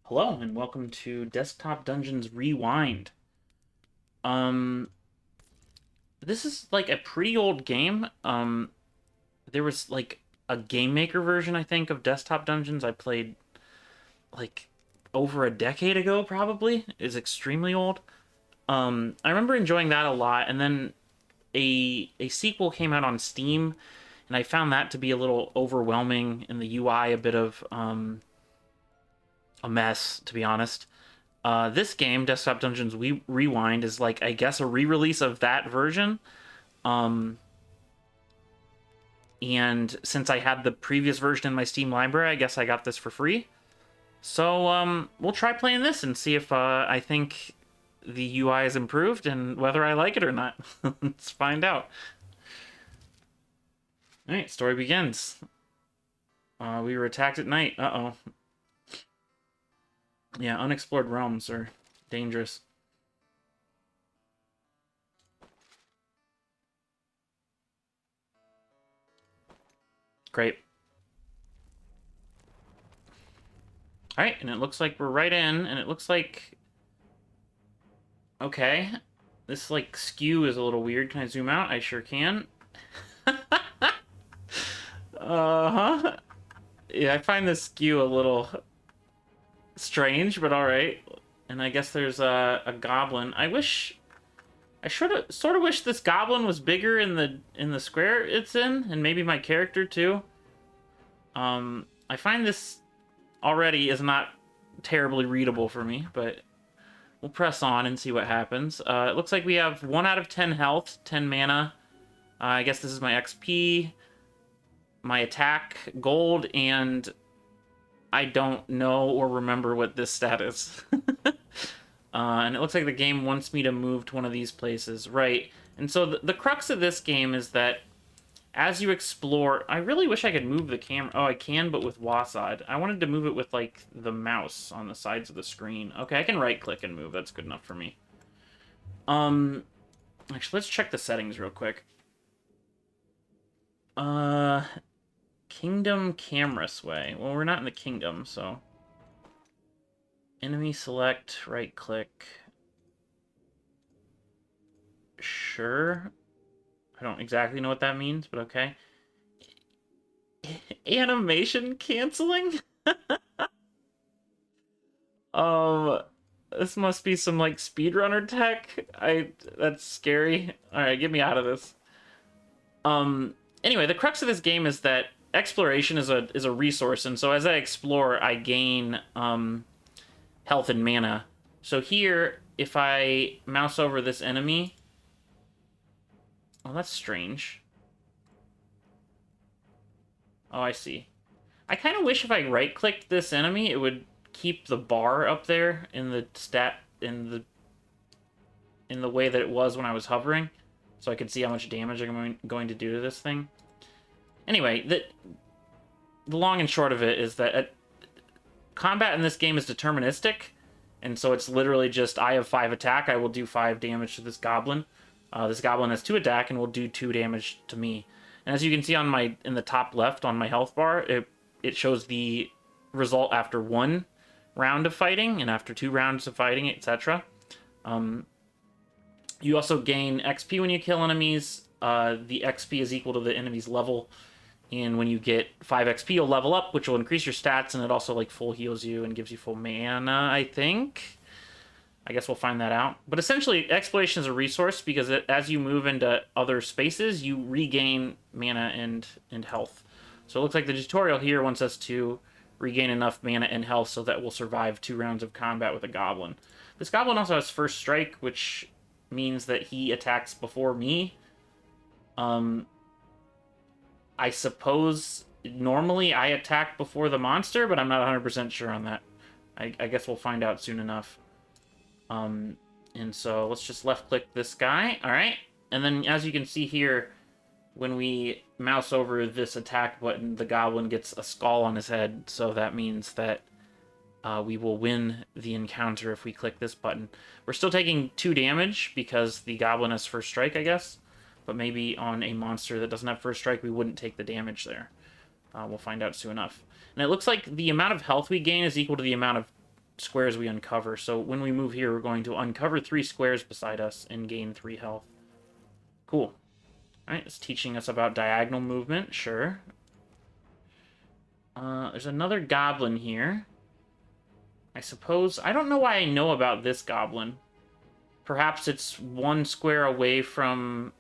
Hello and welcome to Desktop Dungeons Rewind. Um, this is like a pretty old game. There was like a Game Maker version, I think, of Desktop Dungeons I played like over a decade ago, probably. It's extremely old. I remember enjoying that a lot, and then a sequel came out on Steam, and I found that to be a little overwhelming, and the UI a bit of a mess, to be honest. This game, Desktop Dungeons Rewind, is like I guess a re-release of that version. Um, and since I had the previous version in my Steam library, I guess I got this for free. So we'll try playing this and see if I think the UI is improved and whether I like it or not. Let's find out. All right, story begins. We were attacked at night. Uh-oh. Yeah, unexplored realms are dangerous. Great. All right, and it looks like we're right in, and it looks like okay. This like skew is a little weird. Can I zoom out? I sure can. Uh-huh. Yeah, I find this skew a little strange, but all right. And I guess there's a goblin. I should have sort of wish this goblin was bigger in the square it's in, and maybe my character too. I find this already is not terribly readable for me, but we'll press on and see what happens. It looks like we have 1 out of 10 health, 10 mana. I guess this is my XP, my attack, gold, and I don't know or remember what this stat is. And it looks like the game wants me to move to one of these places. Right. And so the crux of this game is that as you explore... I really wish I could move the camera. Oh, I can, but with WASD. I wanted to move it with, like, the mouse on the sides of the screen. Okay, I can right-click and move. That's good enough for me. Actually, let's check the settings real quick. Kingdom camera sway. Well, we're not in the kingdom, so... Enemy select, right-click. Sure. I don't exactly know what that means, but okay. Animation canceling? Um, this must be some like speedrunner tech. That's scary. All right, get me out of this. Anyway, the crux of this game is that exploration is a resource, and so as I explore, I gain health and mana. So here, if I mouse over this enemy, oh, that's strange. Oh, I see. I kind of wish if I right-clicked this enemy, it would keep the bar up there in the stat in the way that it was when I was hovering, so I could see how much damage I'm going to do to this thing. Anyway, the long and short of it is that combat in this game is deterministic, and so it's literally just I have 5 attack, I will do 5 damage to this goblin. This goblin has 2 attack and will do 2 damage to me. And as you can see on in the top left on my health bar, it shows the result after 1 round of fighting and after 2 rounds of fighting, etc. You also gain XP when you kill enemies. The XP is equal to the enemy's level. And when you get 5 XP, you'll level up, which will increase your stats, and it also like full heals you and gives you full mana, I think. I guess we'll find that out. But essentially, exploration is a resource because as you move into other spaces, you regain mana and health. So it looks like the tutorial here wants us to regain enough mana and health so that we'll survive 2 rounds of combat with a goblin. This goblin also has first strike, which means that he attacks before me. I suppose normally I attack before the monster, but I'm not 100% sure on that. I guess we'll find out soon enough. And so let's just left click this guy. All right. And then as you can see here, when we mouse over this attack button, the goblin gets a skull on his head. So that means that we will win the encounter if we click this button. We're still taking 2 damage because the goblin has first strike, I guess. But maybe on a monster that doesn't have first strike, we wouldn't take the damage there. We'll find out soon enough. And it looks like the amount of health we gain is equal to the amount of squares we uncover. So when we move here, we're going to uncover 3 squares beside us and gain 3 health. Cool. Alright, it's teaching us about diagonal movement, sure. There's another goblin here. I suppose... I don't know why I know about this goblin. Perhaps it's 1 square away from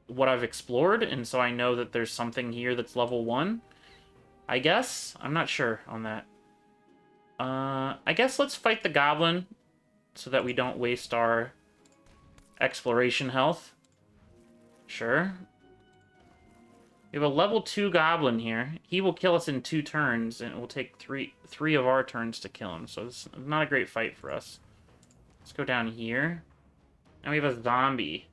what I've explored, and so I know that there's something here that's level 1. I guess? I'm not sure on that. I guess let's fight the goblin so that we don't waste our exploration health. Sure. We have a level 2 goblin here. He will kill us in 2 turns, and it will take three of our turns to kill him, so it's not a great fight for us. Let's go down here. And we have a zombie.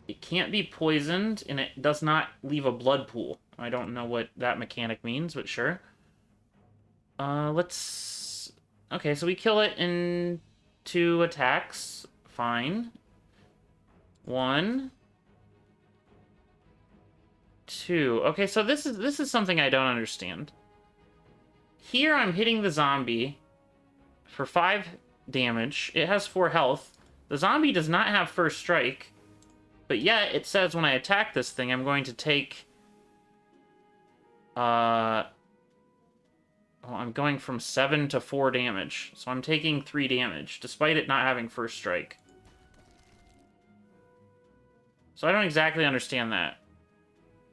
It can't be poisoned, and it does not leave a blood pool. I don't know what that mechanic means, but sure. Let's... Okay, so we kill it in 2 attacks. Fine. 1... 2. Okay, so this is something I don't understand. Here I'm hitting the zombie for 5 damage. It has 4 health. The zombie does not have first strike, but yet it says when I attack this thing, I'm going to take... well, I'm going from 7 to 4 damage, so I'm taking 3 damage, despite it not having first strike. So I don't exactly understand that.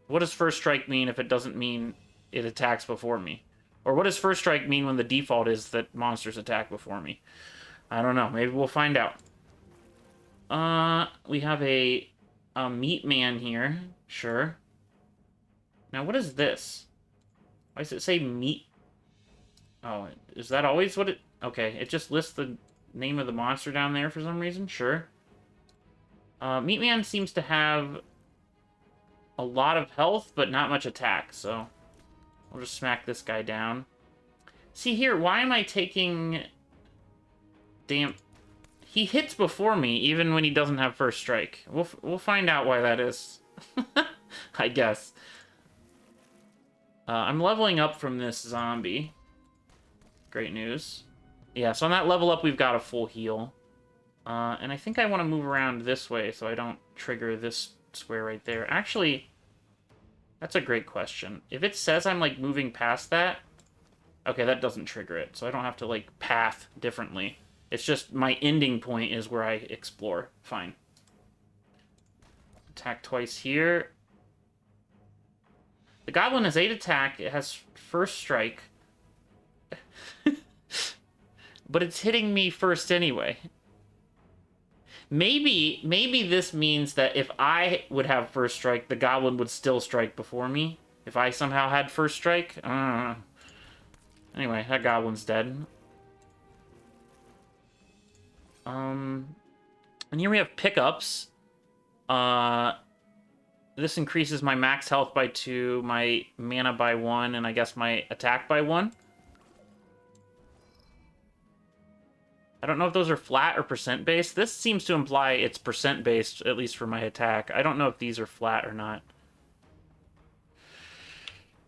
What does first strike mean if it doesn't mean it attacks before me? Or what does first strike mean when the default is that monsters attack before me? I don't know. Maybe we'll find out. We have a meat man here. Sure. Now, what is this? Why does it say meat? Oh, is that always what it... Okay, it just lists the name of the monster down there for some reason. Sure. Meat man seems to have a lot of health, but not much attack, so we'll just smack this guy down. See here, why am I taking... Damn. He hits before me, even when he doesn't have first strike. We'll find out why that is. I guess. I'm leveling up from this zombie. Great news. Yeah, so on that level up, we've got a full heal. And I think I want to move around this way so I don't trigger this square right there. Actually, that's a great question. If it says I'm, like, moving past that... Okay, that doesn't trigger it, so I don't have to, like, path differently. It's just my ending point is where I explore. Fine. Attack twice here. The goblin has 8 attack. It has first strike. But it's hitting me first anyway. Maybe this means that if I would have first strike, the goblin would still strike before me. If I somehow had first strike. I don't know. Anyway, that goblin's dead. And here we have pickups. This increases my max health by 2, my mana by 1, and I guess my attack by 1. I don't know if those are flat or percent based. This seems to imply it's percent based, at least for my attack. I don't know if these are flat or not.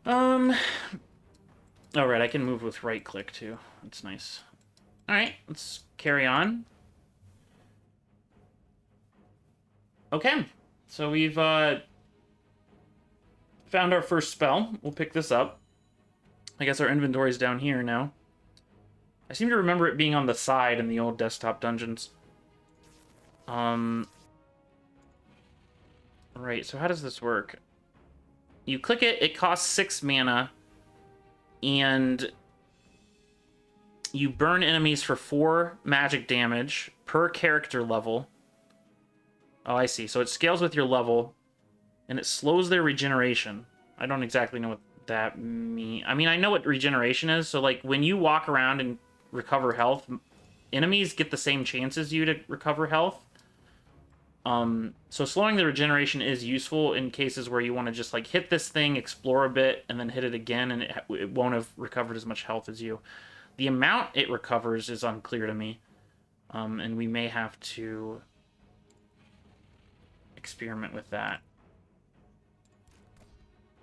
Alright, I can move with right click too. That's nice. Alright, let's carry on. Okay, so we've found our first spell. We'll pick this up. I guess our inventory's down here now. I seem to remember it being on the side in the old desktop dungeons. Right, so how does this work? You click it, it costs 6 mana, and you burn enemies for 4 magic damage per character level. Oh, I see. So it scales with your level, and it slows their regeneration. I don't exactly know what that means. I mean, I know what regeneration is, so like when you walk around and recover health, enemies get the same chance as you to recover health. So slowing the regeneration is useful in cases where you want to just like hit this thing, explore a bit, and then hit it again, and it won't have recovered as much health as you. The amount it recovers is unclear to me, and we may have to experiment with that.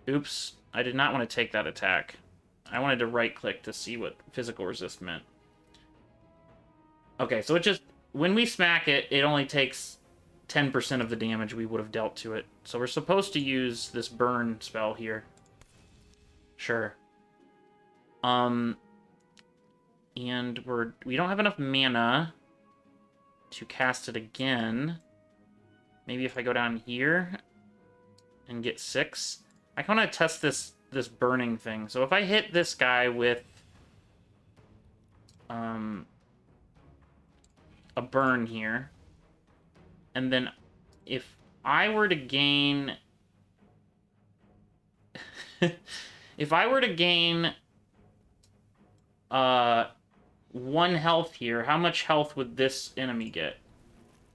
Oops, I did not want to take that attack. I wanted to right-click to see what physical resist meant. Okay, so it just... When we smack it, it only takes 10% of the damage we would have dealt to it. So we're supposed to use this burn spell here. Sure. And we don't have enough mana to cast it again. Maybe if I go down here and get 6. I want to test this burning thing. So if I hit this guy with a burn here, and then if I were to gain if I were to gain 1 health here, how much health would this enemy get?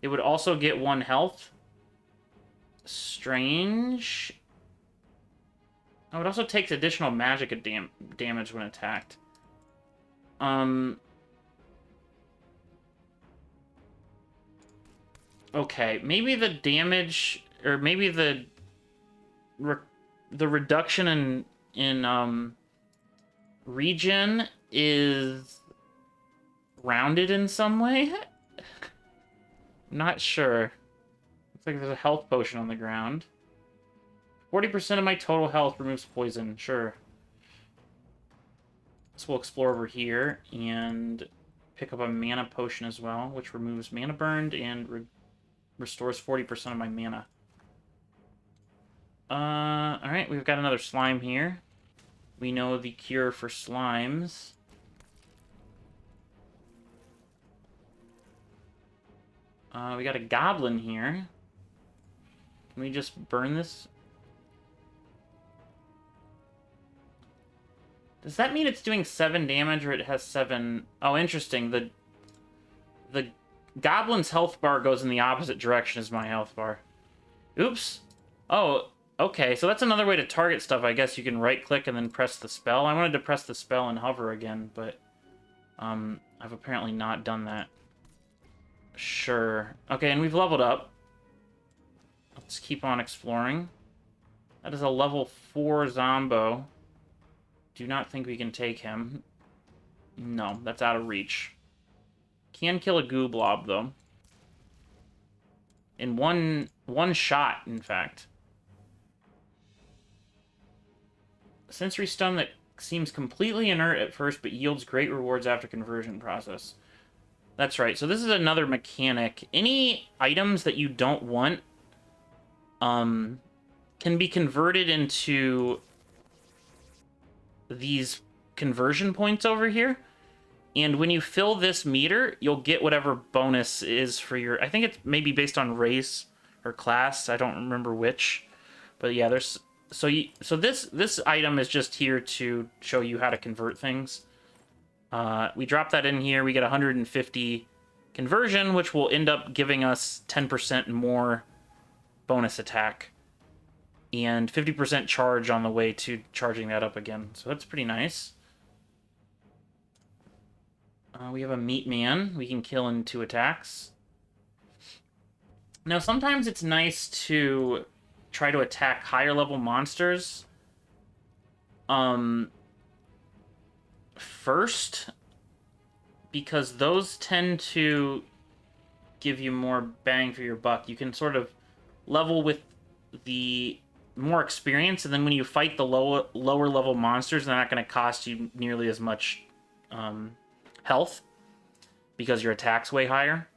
It would also get 1 health. Strange. Oh, it also takes additional magic damage when attacked. Okay, maybe the damage, or maybe the reduction in regen is rounded in some way? Not sure. Looks like there's a health potion on the ground. 40% of my total health removes poison. Sure. So we'll explore over here and pick up a mana potion as well, which removes mana burned and restores 40% of my mana. Alright, we've got another slime here. We know the cure for slimes. We got a goblin here. Can we just burn this? Does that mean it's doing 7 damage, or it has 7... Oh, interesting. The goblin's health bar goes in the opposite direction as my health bar. Oops. Oh, okay. So that's another way to target stuff. I guess you can right-click and then press the spell. I wanted to press the spell and hover again, but I've apparently not done that. Sure. Okay, and we've leveled up. Let's keep on exploring. That is a level 4 Zombo. Do not think we can take him. No, that's out of reach. Can kill a goo blob, though. In one shot, in fact. Sensory stun that seems completely inert at first, but yields great rewards after conversion process. That's right. So this is another mechanic. Any items that you don't want can be converted into these conversion points over here. And when you fill this meter, you'll get whatever bonus is for your... I think it's maybe based on race or class. I don't remember which. But yeah, there's... So this item is just here to show you how to convert things. We drop that in here. We get 150 conversion, which will end up giving us 10% more bonus attack. And 50% charge on the way to charging that up again. So that's pretty nice. We have a meat man we can kill in 2 attacks. Now, sometimes it's nice to try to attack higher level monsters first, because those tend to give you more bang for your buck. You can sort of level with the more experience, and then when you fight the lower level monsters, they're not going to cost you nearly as much health, because your attack's way higher.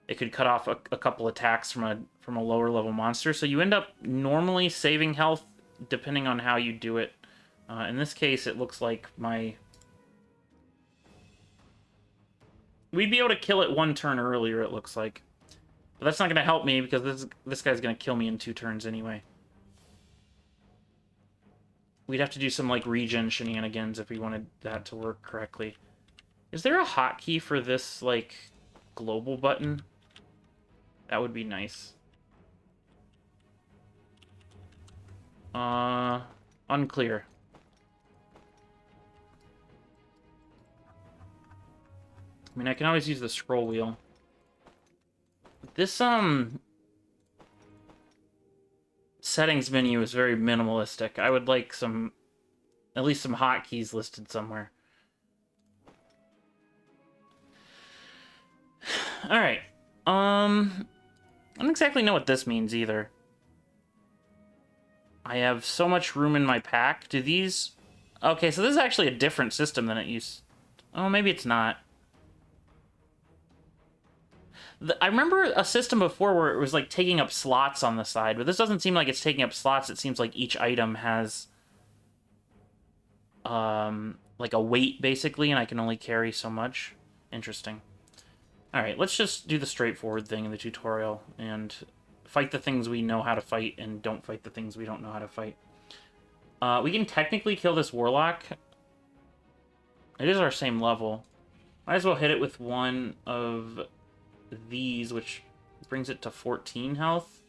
It could cut off a couple attacks from a lower level monster, so you end up normally saving health depending on how you do it. In this case, it looks like we'd be able to kill it 1 turn earlier, it looks like. But that's not going to help me, because this guy's going to kill me in 2 turns anyway. We'd have to do some, like, regen shenanigans if we wanted that to work correctly. Is there a hotkey for this, like, global button? That would be nice. Unclear. I mean, I can always use the scroll wheel. This, settings menu is very minimalistic. I would like some at least some hotkeys listed somewhere. All right. I don't exactly know what this means either. I have so much room in my pack. Do these... Okay, so this is actually a different system than it used... Oh, maybe it's not. I remember a system before where it was like taking up slots on the side, but this doesn't seem like it's taking up slots. It seems like each item has like a weight basically, and I can only carry so much. Interesting. All right, let's just do the straightforward thing in the tutorial and fight the things we know how to fight and don't fight the things we don't know how to fight. We can technically kill this warlock. It is our same level. Might as well hit it with one of these, which brings it to 14 health.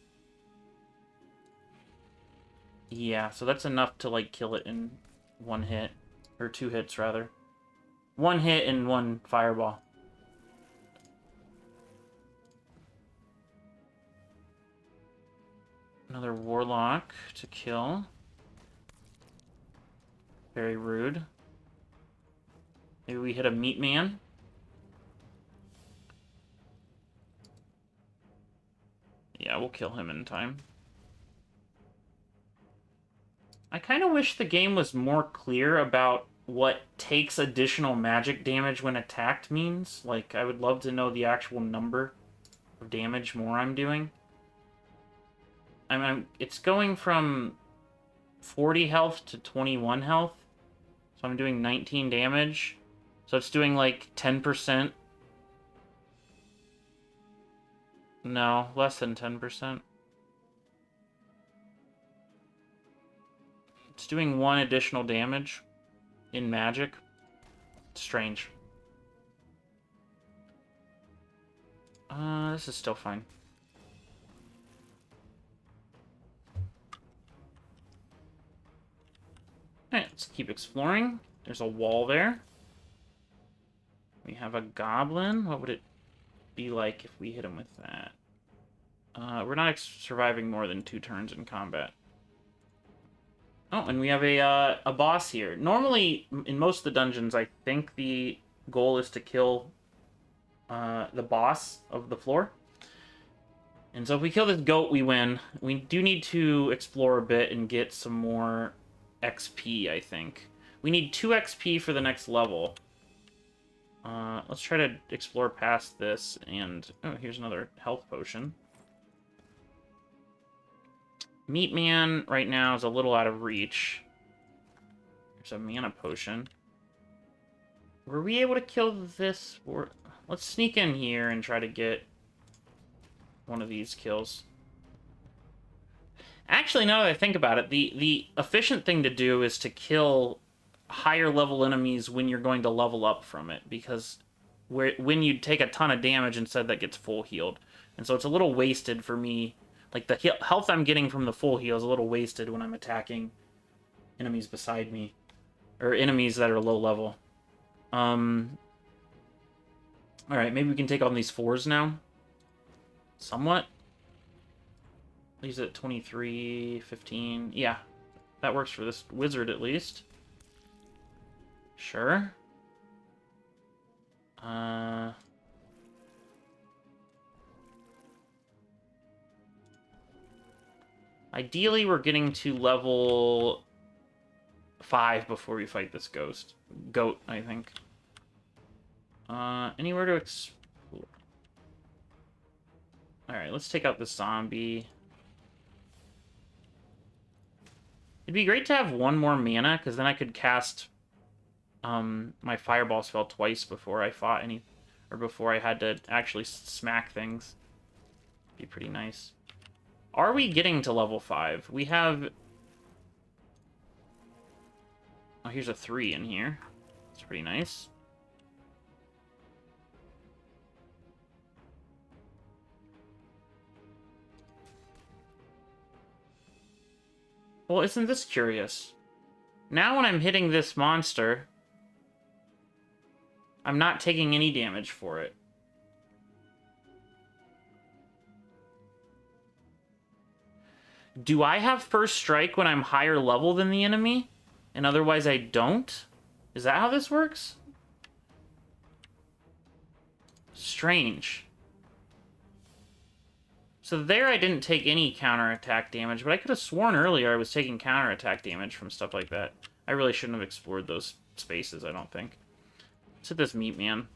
Yeah, so that's enough to, like, kill it in one hit. Or 2 hits, rather. 1 hit and 1 fireball. Another warlock to kill. Very rude. Maybe we hit a meat man. Yeah, we'll kill him in time. I kind of wish the game was more clear about what takes additional magic damage when attacked means. Like, I would love to know the actual number of damage more I'm doing. It's going from 40 health to 21 health. So I'm doing 19 damage. So it's doing like 10%. No, less than 10%. It's doing 1 additional damage in magic. It's strange. This is still fine. Alright, let's keep exploring. There's a wall there. We have a goblin. What would it be like if we hit him with that? We're not surviving more than 2 turns in combat. Oh, and we have a boss here. Normally, in most of the dungeons, I think the goal is to kill the boss of the floor. And so if we kill this goat, we win. We do need to explore a bit and get some more XP, I think. We need 2 XP for the next level. Let's try to explore past this, and... Oh, here's another health potion. Meat Man right now is a little out of reach. There's a mana potion. Were we able to kill this? Let's sneak in here and try to get one of these kills. Actually, now that I think about it, the efficient thing to do is to kill higher level enemies when you're going to level up from it, because when you take a ton of damage, instead that gets full healed. And so it's a little wasted for me. Like, the health I'm getting from the full heal is a little wasted when I'm attacking enemies beside me. Or enemies that are low level. Alright, maybe we can take on these 4s now. Somewhat. These at 23, 15. Yeah, that works for this wizard at least. Sure. Ideally, we're getting to level 5 before we fight this goat, I think. Anywhere to explore? Alright, let's take out this zombie. It'd be great to have 1 more mana, because then I could cast my fireball spell twice before I fought any... Or before I had to actually smack things. Be pretty nice. Are we getting to level 5? We have... Oh, here's a 3 in here. It's pretty nice. Well, isn't this curious? Now when I'm hitting this monster, I'm not taking any damage for it. Do I have first strike when I'm higher level than the enemy? and otherwise I don't? Is that how this works? Strange. So there I didn't take any counterattack damage, but I could have sworn earlier I was taking counterattack damage from stuff like that. I really shouldn't have explored those spaces, I don't think. Let's hit this meat man.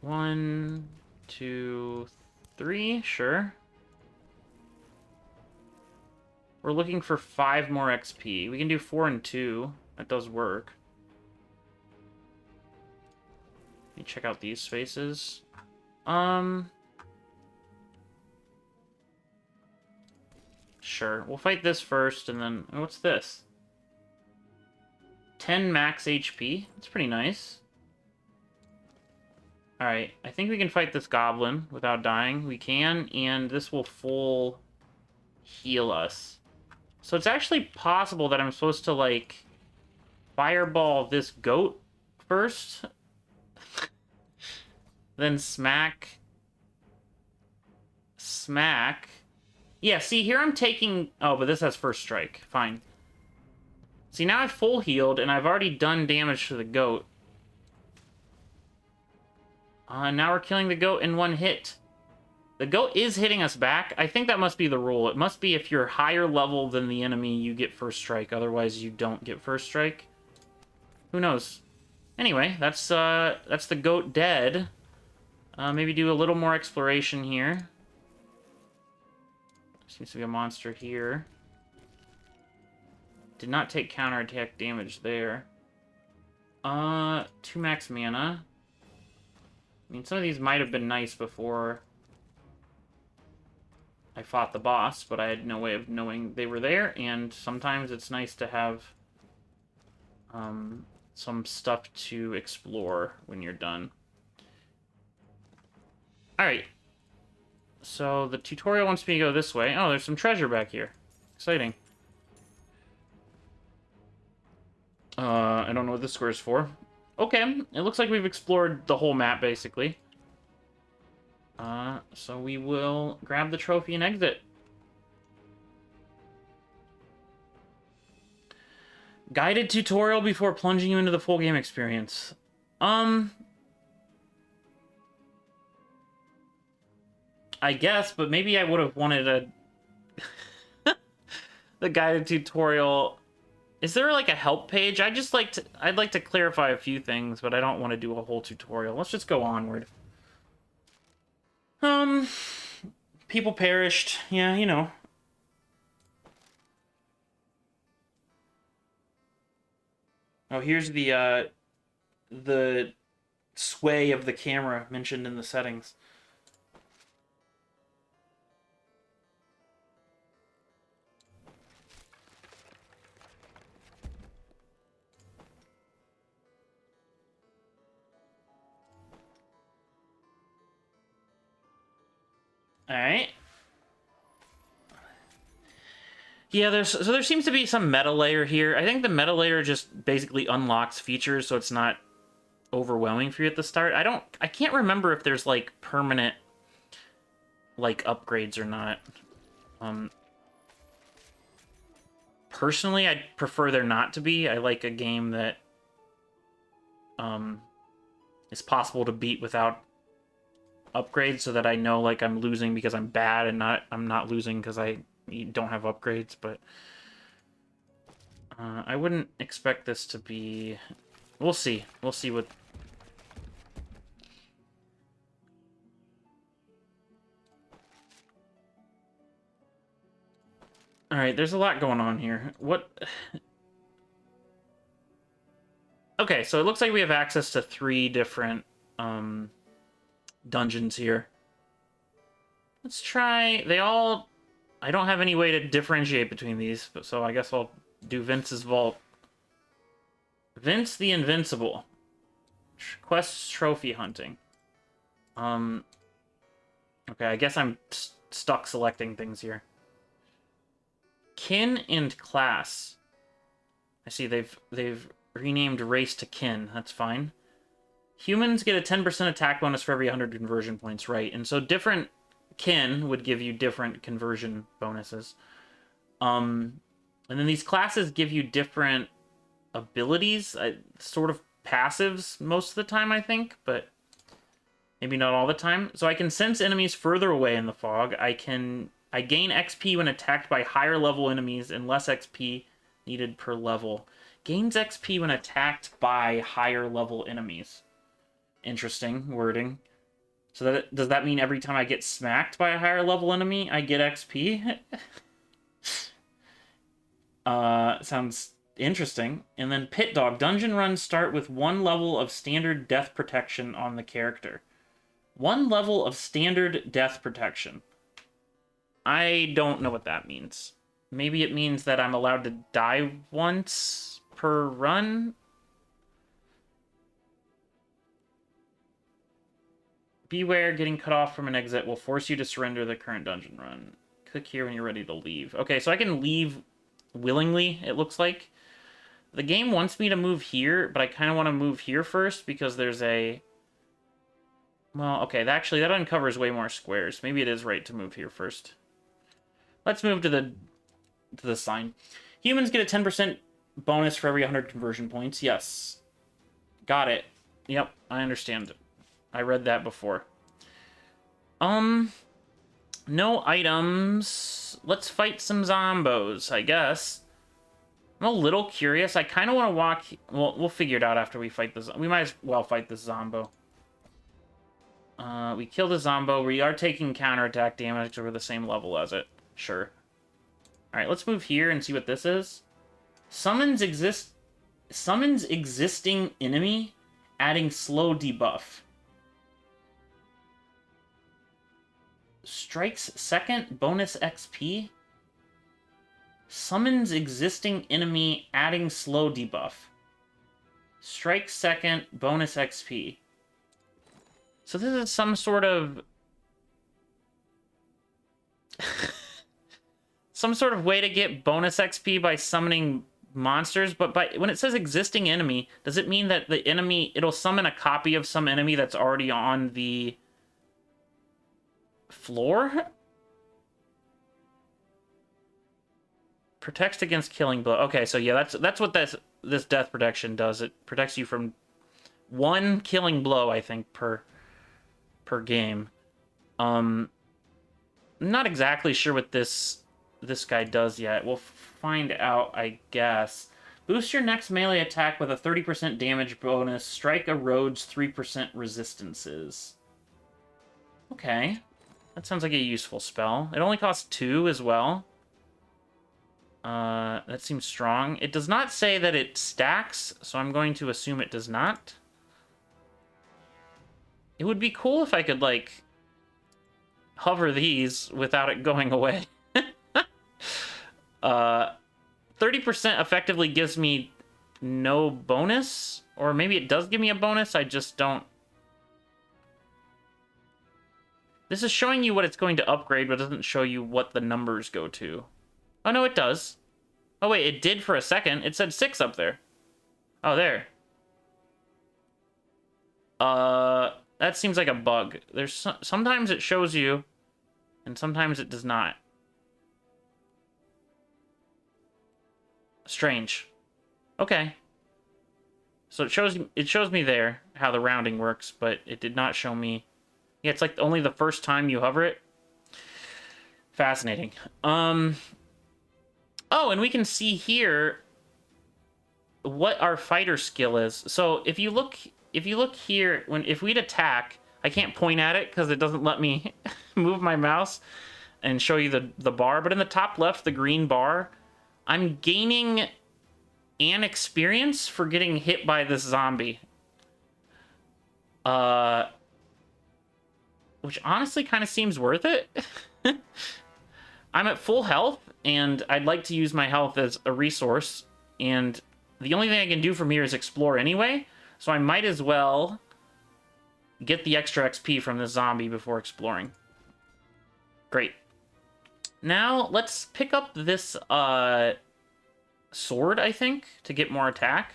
1, 2, 3, sure. We're looking for 5 more XP. We can do 4 and 2. That does work. Let me check out these spaces. Sure. We'll fight this first, and then... Oh, what's this? 10 max HP. That's pretty nice. Alright, I think we can fight this goblin without dying. We can, and this will full heal us. So it's actually possible that I'm supposed to, like, fireball this goat first. Then smack. Smack. Yeah, see, here I'm taking... Oh, but this has first strike. Fine. See, now I've full healed, and I've already done damage to the goat. Now we're killing the goat in 1 hit. The goat is hitting us back. I think that must be the rule. It must be if you're higher level than the enemy, you get first strike. Otherwise, you don't get first strike. Who knows? Anyway, that's the goat dead. Maybe do a little more exploration here. Seems to be a monster here. Did not take counterattack damage there. 2 max mana. I mean, some of these might have been nice before I fought the boss, but I had no way of knowing they were there, and sometimes it's nice to have some stuff to explore when you're done. Alright. So the tutorial wants me to go this way. Oh, there's some treasure back here. Exciting. I don't know what this square is for. Okay, it looks like we've explored the whole map, basically. So we will grab the trophy and exit. Guided tutorial before plunging you into the full game experience. I guess, but maybe I would have wanted the guided tutorial. Is there like a help page? I'd like to clarify a few things, but I don't want to do a whole tutorial. Let's just go onward. People perished. Yeah, you know. Oh, here's the sway of the camera mentioned in the settings. Alright. Yeah, there seems to be some meta layer here. I think the meta layer just basically unlocks features, so it's not overwhelming for you at the start. I can't remember if there's, like, permanent, like, upgrades or not. Personally, I'd prefer there not to be. I like a game that, is possible to beat without upgrades, so that I know, like, I'm losing because I'm bad and I'm not losing because I don't have upgrades. But I wouldn't expect this to be... We'll see what... Alright, there's a lot going on here. What... Okay, so it looks like we have access to 3 different dungeons here. Let's try... I don't have any way to differentiate between these, so I guess I'll do Vince's Vault. Vince the Invincible. Quests trophy hunting. Okay, I guess I'm stuck selecting things here. Kin and class. I see they've renamed race to kin. That's fine. Humans get a 10% attack bonus for every 100 conversion points, right? And so different kin would give you different conversion bonuses. And then these classes give you different abilities, sort of passives most of the time, I think, but maybe not all the time. So I can sense enemies further away in the fog. I gain XP when attacked by higher level enemies and less XP needed per level. Gains XP when attacked by higher level enemies. Interesting wording. So does that mean every time I get smacked by a higher level enemy, I get XP? Sounds interesting. And then Pit Dog. Dungeon runs start with 1 level of standard death protection on the character. 1 level of standard death protection. I don't know what that means. Maybe it means that I'm allowed to die once per run? Beware, getting cut off from an exit will force you to surrender the current dungeon run. Click here when you're ready to leave. Okay, so I can leave willingly, it looks like. The game wants me to move here, but I kind of want to move here first because there's a... Well, okay, actually, that uncovers way more squares. Maybe it is right to move here first. Let's move to the sign. Humans get a 10% bonus for every 100 conversion points. Yes. Got it. Yep, I understand. I read that before. No items. Let's fight some zombos, I guess. I'm a little curious. I kind of want to walk... Well, we'll figure it out after we fight this. We might as well fight this zombo. We kill the zombo. We are taking counterattack damage. We're the same level as it. Sure. Alright, let's move here and see what this is. Summons existing enemy, adding slow debuff. Strikes second, bonus XP. Summons existing enemy, adding slow debuff. Strikes second, bonus XP. So this is some sort of... some sort of way to get bonus XP by summoning monsters, but when it says existing enemy, does it mean that the enemy... It'll summon a copy of some enemy that's already on the... floor? Protects against killing blow. Okay, so yeah, that's what this death protection does. It protects you from 1 killing blow, I think, per game. I'm not exactly sure what this guy does yet. We'll find out, I guess. Boost your next melee attack with a 30% damage bonus. Strike erodes 3% resistances. Okay. That sounds like a useful spell. It only costs 2 as well. That seems strong. It does not say that it stacks, so I'm going to assume it does not. It would be cool if I could, like, hover these without it going away. 30% effectively gives me no bonus, or maybe it does give me a bonus, I just don't... This is showing you what it's going to upgrade, but it doesn't show you what the numbers go to. Oh, no, it does. Oh, wait, it did for a second. It said 6 up there. Oh, there. That seems like a bug. There's sometimes it shows you, and sometimes it does not. Strange. Okay. So it shows me there how the rounding works, but it did not show me... Yeah, it's like only the first time you hover it. Fascinating. Oh, and we can see here what our fighter skill is. So if you look here, if we'd attack, I can't point at it because it doesn't let me move my mouse and show you the bar. But in the top left, the green bar, I'm gaining an experience for getting hit by this zombie. Which honestly kind of seems worth it. I'm at full health, and I'd like to use my health as a resource, and the only thing I can do from here is explore anyway, so I might as well get the extra XP from this zombie before exploring. Great. Now, let's pick up this sword, I think, to get more attack.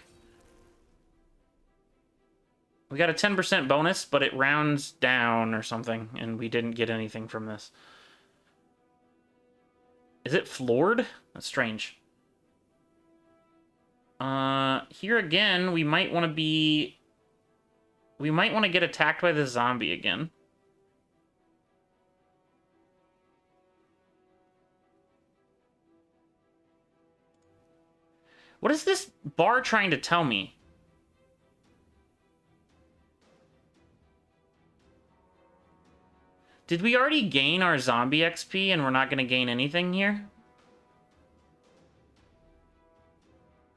We got a 10% bonus, but it rounds down or something, and we didn't get anything from this. Is it floored? That's strange. Here again, we might want to be... We might want to get attacked by the zombie again. What is this bar trying to tell me? Did we already gain our zombie XP and we're not going to gain anything here?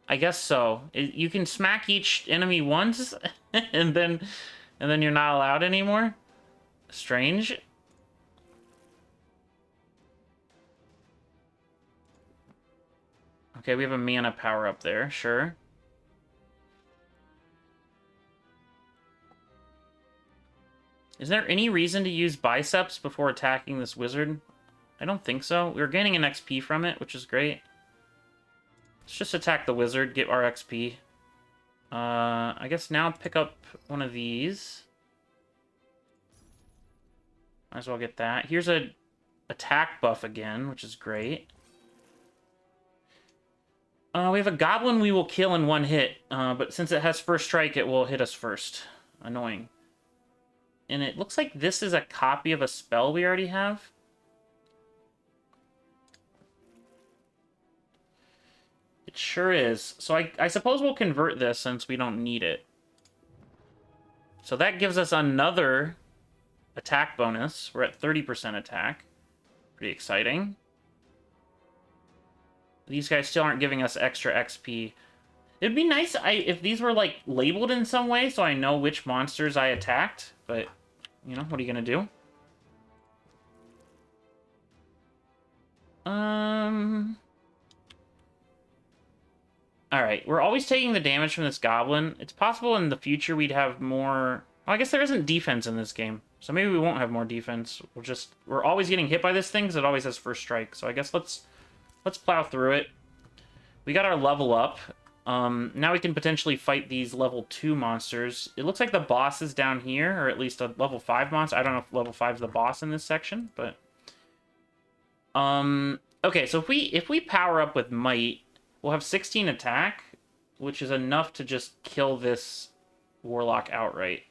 I guess so. You can smack each enemy once and then you're not allowed anymore? Strange. Okay, we have a mana power up there, sure. Is there any reason to use biceps before attacking this wizard? I don't think so. We're gaining an XP from it, which is great. Let's just attack the wizard, get our XP. I guess now pick up one of these. Might as well get that. Here's a attack buff again, which is great. We have a goblin we will kill in one hit, but since it has first strike, it will hit us first. Annoying. And it looks like this is a copy of a spell we already have. It sure is. So I suppose we'll convert this since we don't need it. So that gives us another attack bonus. We're at 30% attack. Pretty exciting. These guys still aren't giving us extra XP. It'd be nice if these were, like, labeled in some way so I know which monsters I attacked. But, you know, what are you gonna do? Alright, we're always taking the damage from this goblin. It's possible in the future we'd have more... Well, I guess there isn't defense in this game. So maybe we won't have more defense. We're always getting hit by this thing because it always has first strike. So I guess let's plow through it. We got our level up. Now we can potentially fight these level 2 monsters. It looks like the boss is down here, or at least a level 5 monster. I don't know if level 5 is the boss in this section, but... Okay, so if we power up with Might, we'll have 16 attack, which is enough to just kill this warlock outright,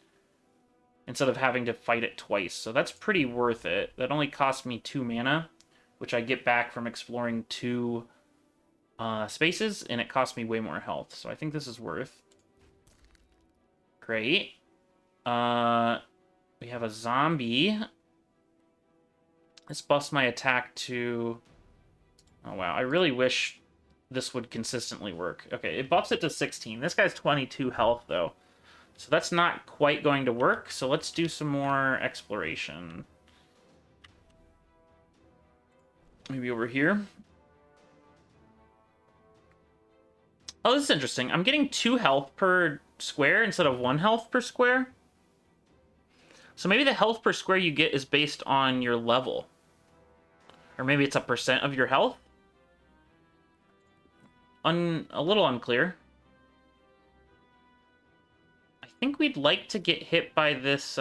instead of having to fight it twice. So that's pretty worth it. That only cost me 2 mana, which I get back from exploring 2 spaces, and it cost me way more health. So I think this is worth. Great. We have a zombie. This buffs my attack to... Oh, wow. I really wish this would consistently work. Okay, it buffs it to 16. This guy's 22 health, though. So that's not quite going to work. So let's do some more exploration. Maybe over here. Oh, this is interesting. I'm getting 2 health per square instead of 1 health per square. So maybe the health per square you get is based on your level. Or maybe it's a % of your health? A little unclear. I think we'd like to get hit by this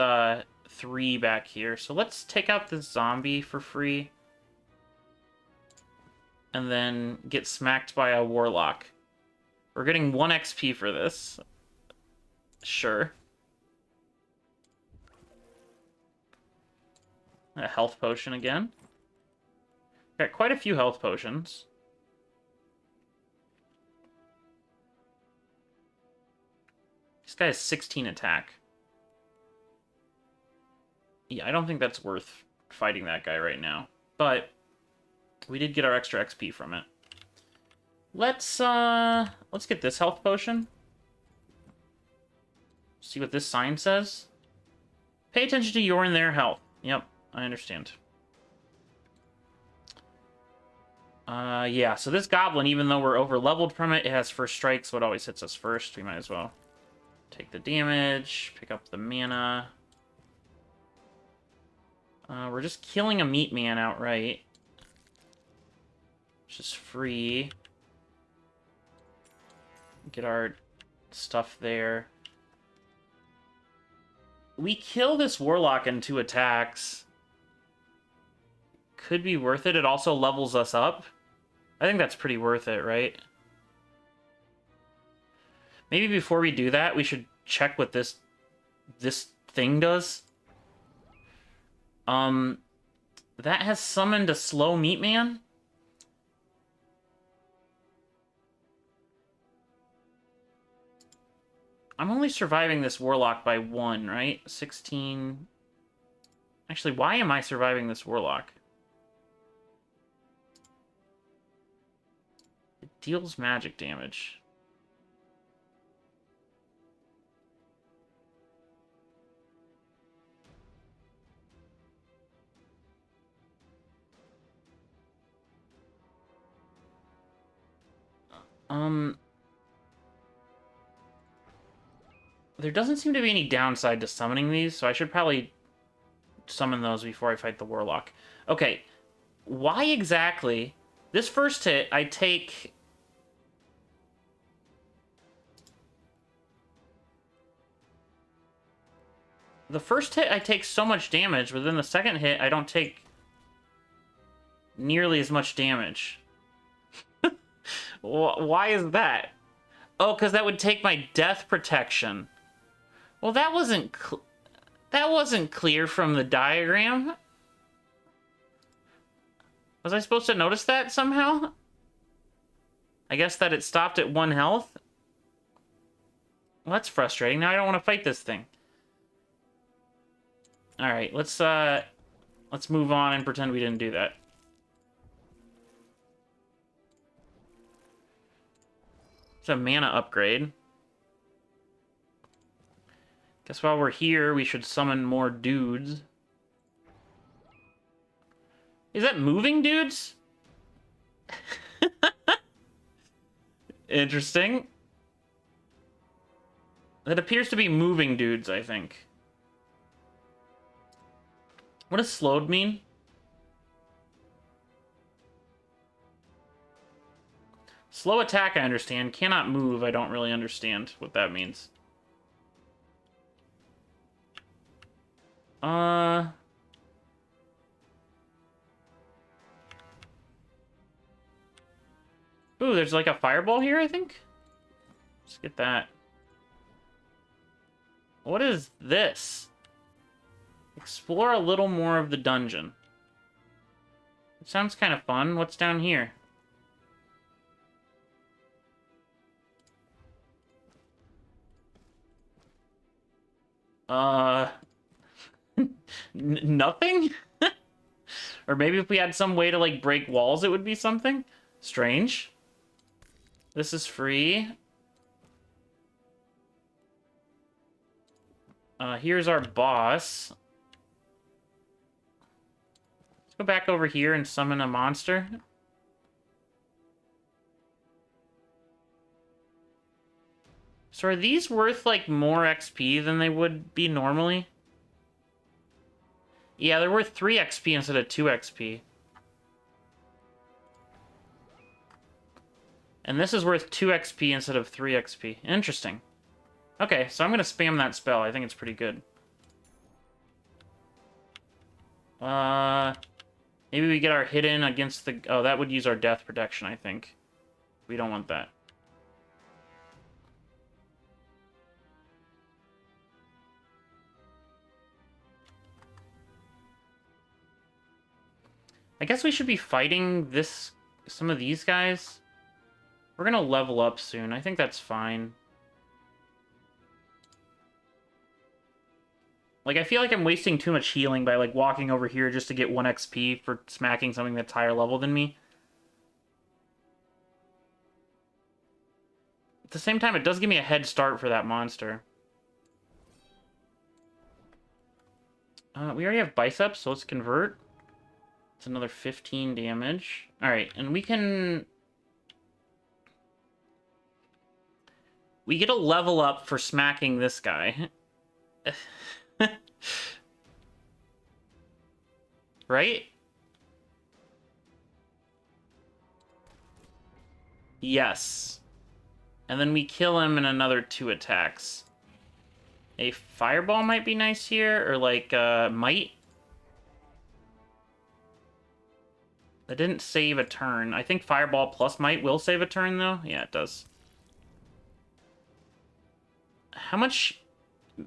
3 back here. So let's take out this zombie for free. And then get smacked by a warlock. We're getting 1 XP for this. Sure. A health potion again. Got quite a few health potions. This guy has 16 attack. Yeah, I don't think that's worth fighting that guy right now. But we did get our extra XP from it. Let's get this health potion. See what this sign says. Pay attention to your and their health. Yep, I understand. Yeah, so this goblin, even though we're over-leveled from it, it has first strike, so it always hits us first. We might as well take the damage, pick up the mana. We're just killing a meat man outright. Which is free. Get our stuff there. We kill this warlock in 2 attacks. Could be worth it. It also levels us up. I think that's pretty worth it, right? Maybe before we do that, we should check what this thing does. That has summoned a slow meat man. I'm only surviving this warlock by 1, right? 16. Actually, why am I surviving this warlock? It deals magic damage. There doesn't seem to be any downside to summoning these, so I should probably summon those before I fight the warlock. Okay, why exactly? This first hit, I take... The first hit, I take so much damage, but then the second hit, I don't take nearly as much damage. Why is that? Oh, because that would take my death protection. Well, that wasn't clear from the diagram. Was I supposed to notice that somehow? I guess that it stopped at 1 health. Well, that's frustrating. Now I don't want to fight this thing. All right, let's move on and pretend we didn't do that. It's a mana upgrade. Guess while we're here, we should summon more dudes. Is that moving dudes? Interesting. That appears to be moving dudes, I think. What does slowed mean? Slow attack, I understand. Cannot move, I don't really understand what that means. Ooh, there's like a fireball here, I think? Let's get that. What is this? Explore a little more of the dungeon. It sounds kind of fun. What's down here? Nothing? Or maybe if we had some way to, like, break walls, it would be something? Strange. This is free. Here's our boss. Let's go back over here and summon a monster. So are these worth, like, more XP than they would be normally? Yeah, they're worth 3 XP instead of 2 XP. And this is worth 2 XP instead of 3 XP. Interesting. Okay, so I'm gonna spam that spell. I think it's pretty good. Maybe we get our hit in against the... Oh, that would use our death protection, I think. We don't want that. I guess we should be fighting some of these guys. We're gonna level up soon. I think that's fine. Like, I feel like I'm wasting too much healing by, like, walking over here just to get 1 XP for smacking something that's higher level than me. At the same time, it does give me a head start for that monster. We already have biceps, so let's convert. It's another 15 damage. Alright, and we can... We get a level up for smacking this guy. Right? Yes. And then we kill him in another 2 attacks. A fireball might be nice here, or like might. That didn't save a turn. I think Fireball plus Might will save a turn, though. Yeah, it does. How much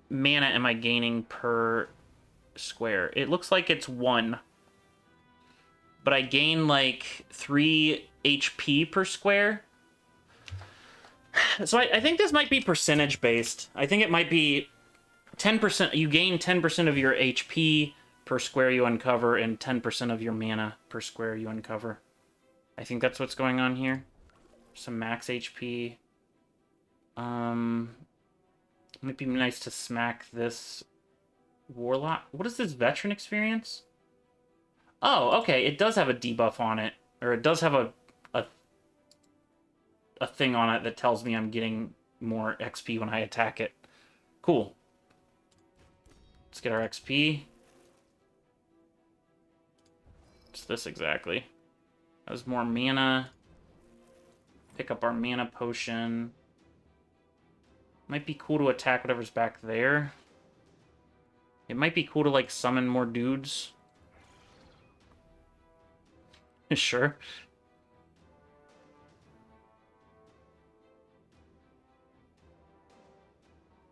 mana am I gaining per square? It looks like it's 1. But I gain, like, 3 HP per square. So I think this might be percentage-based. I think it might be 10%. You gain 10% of your HP per square you uncover and 10% of your mana per square you uncover. I think that's what's going on here. Some max HP. Might be nice to smack this Warlock. What is this veteran experience? Oh, okay. It does have a debuff on it. Or it does have a thing on it that tells me I'm getting more XP when I attack it. Cool. Let's get our XP. What's this exactly? That was more mana. Pick up our mana potion. Might be cool to attack whatever's back there. It might be cool to, like, summon more dudes. Sure.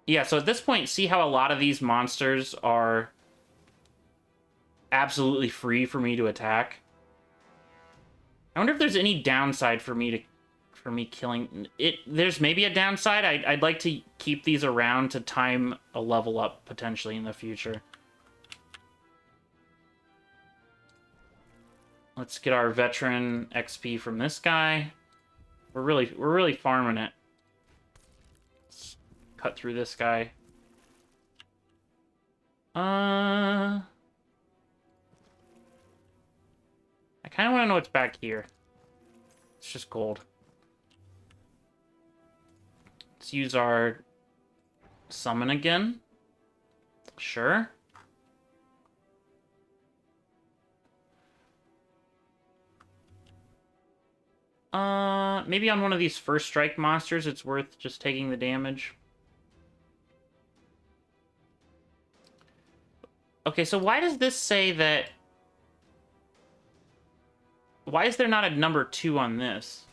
Yeah, so at this point, see how a lot of these monsters are absolutely free for me to attack? I wonder if there's any downside for me killing it. There's maybe a downside. I'd like to keep these around to time a level up potentially in the future. Let's get our veteran XP from this guy. We're really farming it. Let's cut through this guy. I kind of want to know what's back here. It's just gold. Let's use our summon again. Sure. Maybe on one of these first strike monsters, it's worth just taking the damage. Okay, so why does this say that... Why is there not a number 2 on this?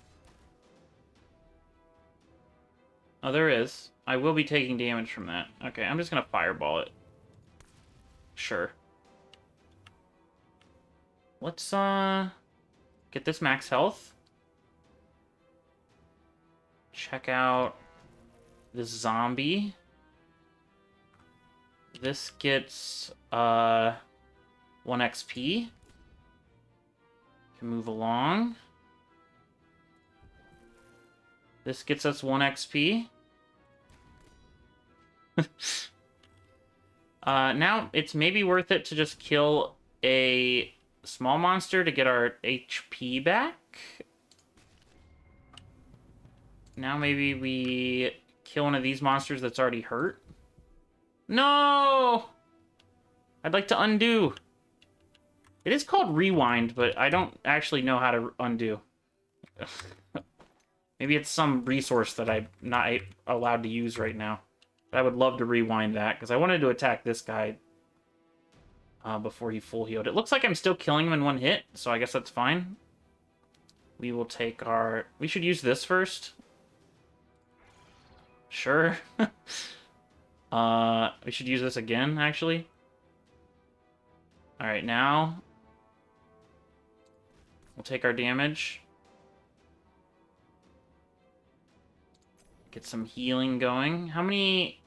Oh, there is. I will be taking damage from that. Okay, I'm just gonna fireball it. Sure. Let's, get this max health. Check out this zombie. This gets, 1 XP. Can move along. This gets us 1 XP. Now, it's maybe worth it to just kill a small monster to get our HP back. Now maybe we kill one of these monsters that's already hurt. No! I'd like to undo. It is called rewind, but I don't actually know how to undo. Maybe it's some resource that I'm not allowed to use right now. But I would love to rewind that, because I wanted to attack this guy before he full healed. It looks like I'm still killing him in 1 hit, so I guess that's fine. We will take our... We should use this first. Sure. We should use this again, actually. Alright, now... We'll take our damage. Get some healing going. How many...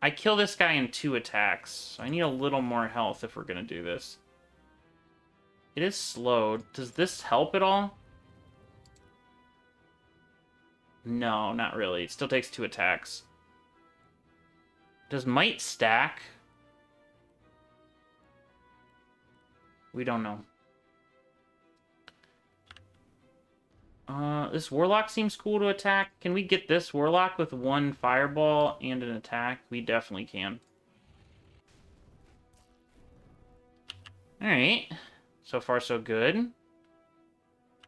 I kill this guy in 2 attacks, so I need a little more health if we're gonna do this. It is slowed. Does this help at all? No, not really. It still takes 2 attacks. Does might stack? We don't know. This Warlock seems cool to attack. Can we get this Warlock with 1 fireball and an attack? We definitely can. Alright. So far, so good.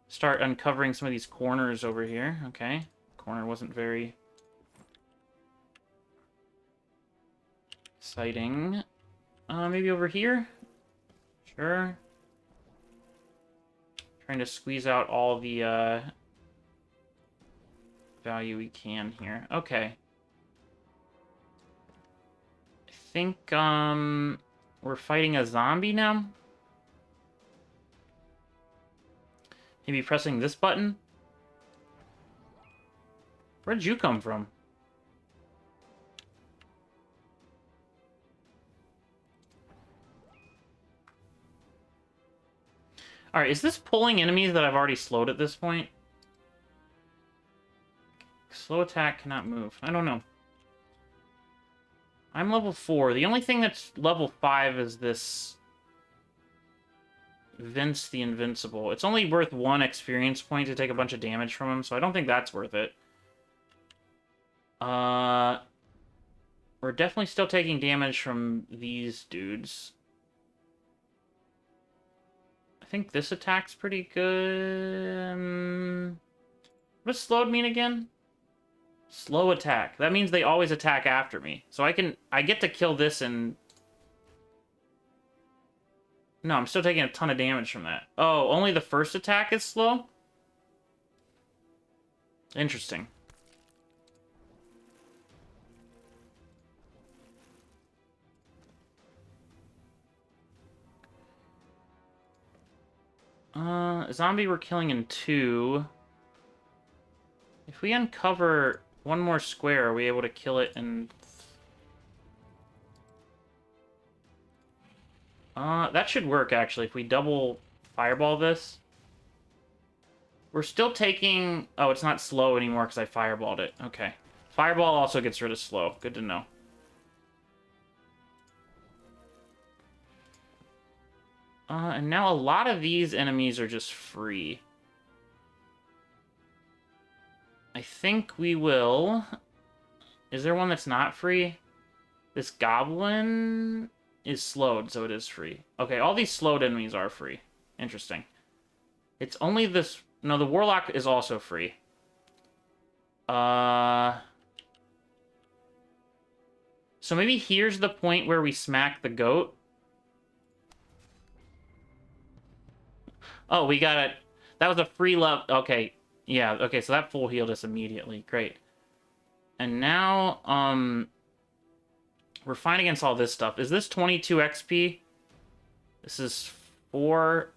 Start uncovering some of these corners over here. Okay. Corner wasn't very exciting. Maybe over here? Sure. Trying to squeeze out all the value we can here. Okay. I think we're fighting a zombie now. Maybe pressing this button? Where did you come from? Alright, is this pulling enemies that I've already slowed at this point? Slow attack cannot move. I don't know. I'm level 4. The only thing that's level 5 is this Vince the Invincible. It's only worth 1 experience point to take a bunch of damage from him, so I don't think that's worth it. We're definitely still taking damage from these dudes. I think this attack's pretty good. What does slowed mean again? Slow attack. That means they always attack after me. So I get to kill this and... No, I'm still taking a ton of damage from that. Oh, only the first attack is slow? Interesting. Zombie we're killing in 2. If we uncover one more square, are we able to kill it in... that should work, actually, if we double fireball this. We're still taking... Oh, it's not slow anymore because I fireballed it. Okay. Fireball also gets rid of slow. Good to know. And now a lot of these enemies are just free. I think we will... Is there one that's not free? This goblin is slowed, so it is free. Okay, all these slowed enemies are free. Interesting. It's only this... No, the warlock is also free. So maybe here's the point where we smack the goat. Oh, we got it. That was a free love. Okay. Yeah, okay, so that full healed us immediately. Great. And now, we're fighting against all this stuff. Is this 22 XP? This is 4,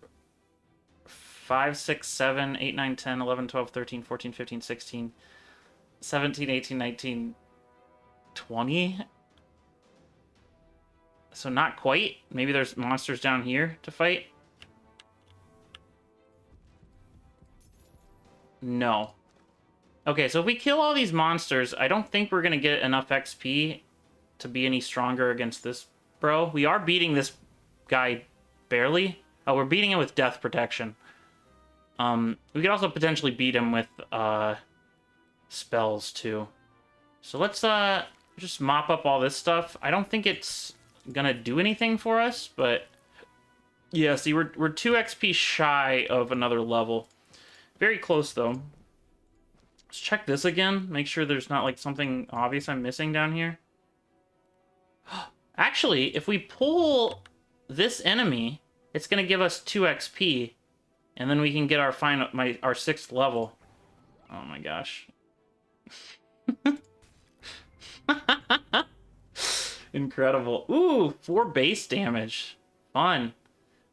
5, 6, 7, 8, 9, 10, 11, 12, 13, 14, 15, 16, 17, 18, 19, 20? So not quite. Maybe there's monsters down here to fight. No. Okay, so if we kill all these monsters, I don't think we're going to get enough XP to be any stronger against this bro. We are beating this guy barely. Oh, we're beating him with death protection. We could also potentially beat him with spells too. So let's just mop up all this stuff. I don't think it's gonna do anything for us, but yeah, see, we're 2 XP shy of another level. Very close though. Let's check this again. Make sure there's not like something obvious I'm missing down here. Actually, if we pull this enemy, it's gonna give us 2 XP, and then we can get our final our 6th level. Oh my gosh. Incredible. Ooh, 4 base damage. Fun.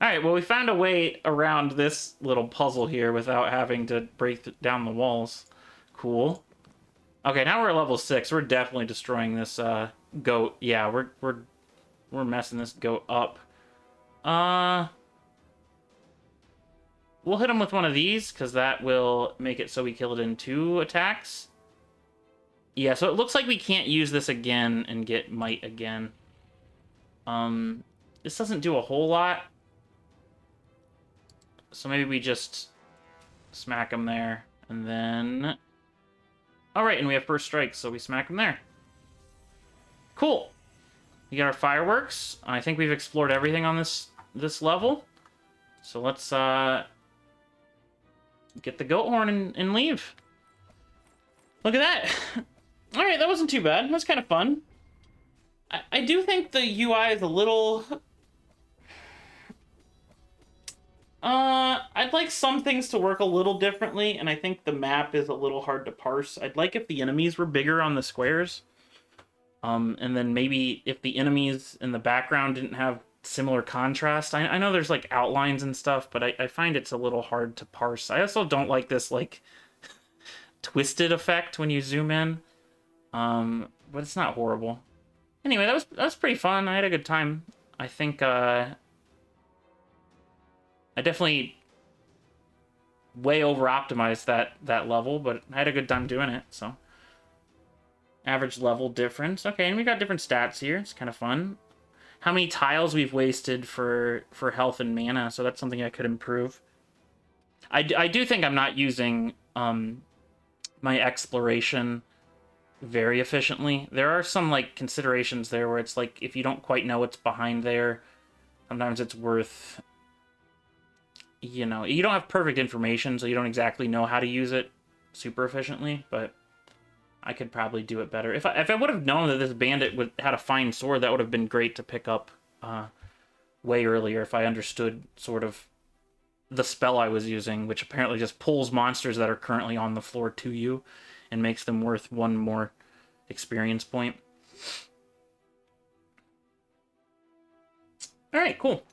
Alright, well, we found a way around this little puzzle here without having to break down the walls. Cool. Okay, now we're at level 6. We're definitely destroying this goat. Yeah, we're messing this goat up. We'll hit him with one of these, because that will make it so we kill it in 2 attacks. Yeah, so it looks like we can't use this again and get might again. This doesn't do a whole lot. So maybe we just smack him there, and then... Alright, and we have first strike, so we smack him there. Cool. We got our fireworks. I think we've explored everything on this level. So let's get the goat horn and leave. Look at that. Alright, that wasn't too bad. That was kind of fun. I do think the UI is a little... I'd like some things to work a little differently, and I think the map is a little hard to parse. I'd like if the enemies were bigger on the squares. And then maybe if the enemies in the background didn't have similar contrast. I know there's like outlines and stuff, but I find it's a little hard to parse. I also don't like this like twisted effect when you zoom in. But it's not horrible. Anyway, that was pretty fun. I had a good time. I think I definitely way over optimized that level, but I had a good time doing it. So average level difference. Okay, and we got different stats here. It's kind of fun. How many tiles we've wasted for health and mana, so that's something I could improve. I do think I'm not using my exploration very efficiently. There are some like considerations there where it's like if you don't quite know what's behind there, sometimes it's worth, you know, you don't have perfect information, so you don't exactly know how to use it super efficiently, but I could probably do it better. If I would have known that this bandit had a fine sword, that would have been great to pick up way earlier if I understood sort of the spell I was using, which apparently just pulls monsters that are currently on the floor to you and makes them worth one more experience point. All right, cool.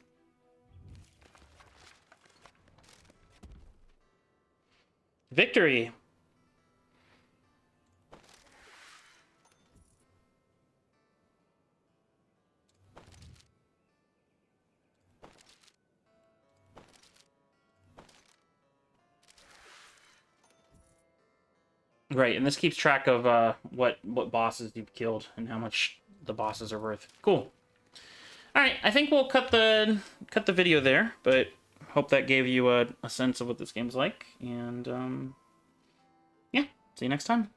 Victory. Right, and this keeps track of what bosses you've killed and how much the bosses are worth. Cool. All right, I think we'll cut the video there, but hope that gave you a sense of what this game's like. And yeah, see you next time.